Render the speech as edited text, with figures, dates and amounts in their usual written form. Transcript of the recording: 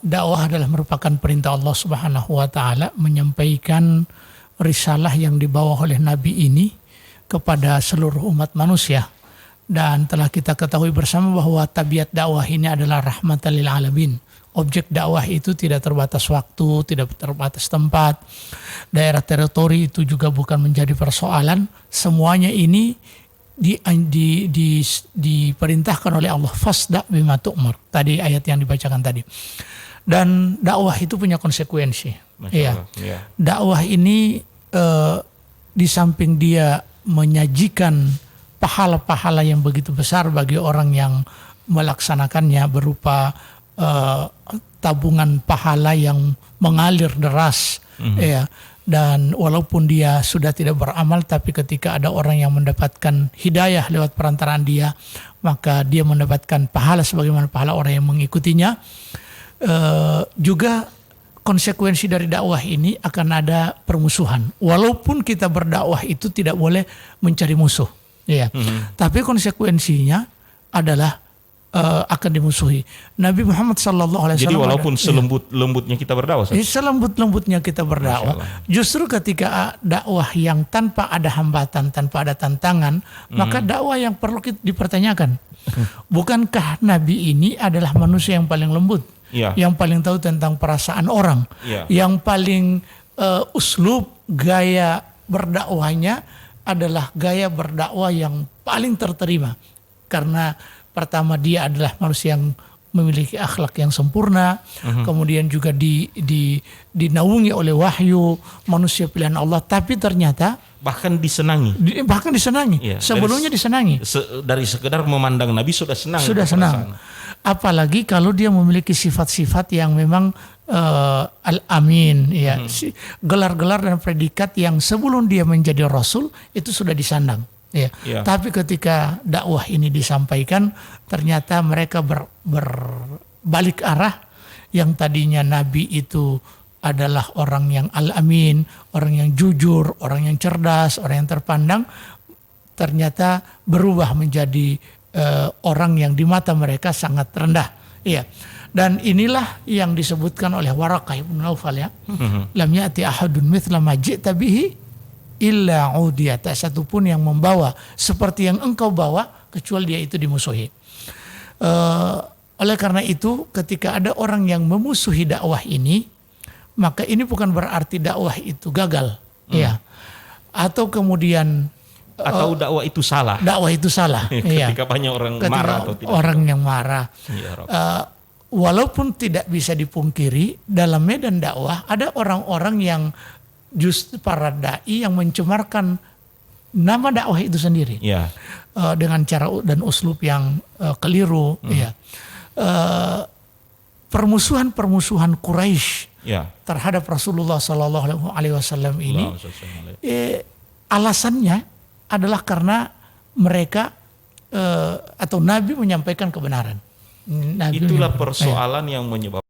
dakwah adalah merupakan perintah Allah Subhanahu wa taala menyampaikan risalah yang dibawa oleh nabi ini kepada seluruh umat manusia. Dan telah kita ketahui bersama bahwa tabiat dakwah ini adalah rahmatan lil alamin. Objek dakwah itu tidak terbatas waktu, tidak terbatas tempat, daerah teritori itu juga bukan menjadi persoalan. Semuanya ini diperintahkan oleh Allah, fasda bima tu'mar. Tadi ayat yang dibacakan tadi. Dan dakwah itu punya konsekuensi. Iya. Dakwah ini di samping dia menyajikan pahala-pahala yang begitu besar bagi orang yang melaksanakannya berupa tabungan pahala yang mengalir deras, ya. Dan walaupun dia sudah tidak beramal, tapi ketika ada orang yang mendapatkan hidayah lewat perantaraan dia, maka dia mendapatkan pahala sebagaimana pahala orang yang mengikutinya. Juga konsekuensi dari dakwah ini akan ada permusuhan. Walaupun kita berdakwah itu tidak boleh mencari musuh. Ya, tapi konsekuensinya adalah akan dimusuhi. Nabi Muhammad SAW. Jadi walaupun selembut-lembutnya kita berdakwah, selembut-lembutnya kita berdakwah, justru ketika dakwah yang tanpa ada hambatan, tanpa ada tantangan, maka dakwah yang perlu dipertanyakan. Bukankah Nabi ini adalah manusia yang paling lembut, yang paling tahu tentang perasaan orang, yang paling uslub gaya berdakwahnya adalah gaya berdakwah yang paling terterima, karena pertama dia adalah manusia yang memiliki akhlak yang sempurna, kemudian juga dinaungi oleh wahyu, manusia pilihan Allah, tapi ternyata bahkan disenangi. Sebelumnya disenangi. Dari sekedar memandang Nabi sudah senang. Apalagi kalau dia memiliki sifat-sifat yang memang al-amin, ya, gelar-gelar dan predikat yang sebelum dia menjadi rasul itu sudah disandang. Ya. Tapi ketika dakwah ini disampaikan, ternyata mereka berbalik arah. Yang tadinya Nabi itu adalah orang yang al-amin, orang yang jujur, orang yang cerdas, orang yang terpandang, ternyata berubah menjadi orang yang di mata mereka sangat rendah. Iya. Dan inilah yang disebutkan oleh Waraqah ibn Naufal, ya. Lam ya'ti ahadun mithla ma ji'ta bihi illa udiya. Tak satu pun yang membawa seperti yang engkau bawa kecuali dia itu dimusuhi. Oleh karena itu, ketika ada orang yang memusuhi dakwah ini, maka ini bukan berarti dakwah itu gagal, ya. Atau kemudian dakwah itu salah. Dakwah itu salah. Ketika banyak orang marah atau tidak. Orang yang marah. Walaupun tidak bisa dipungkiri dalam medan dakwah ada orang-orang yang justru para dai yang mencemarkan nama dakwah itu sendiri, dengan cara dan uslub yang keliru. Permusuhan Quraisy terhadap Rasulullah SAW ini, alasannya adalah karena mereka atau Nabi menyampaikan kebenaran. Itulah persoalan yang menyebabkan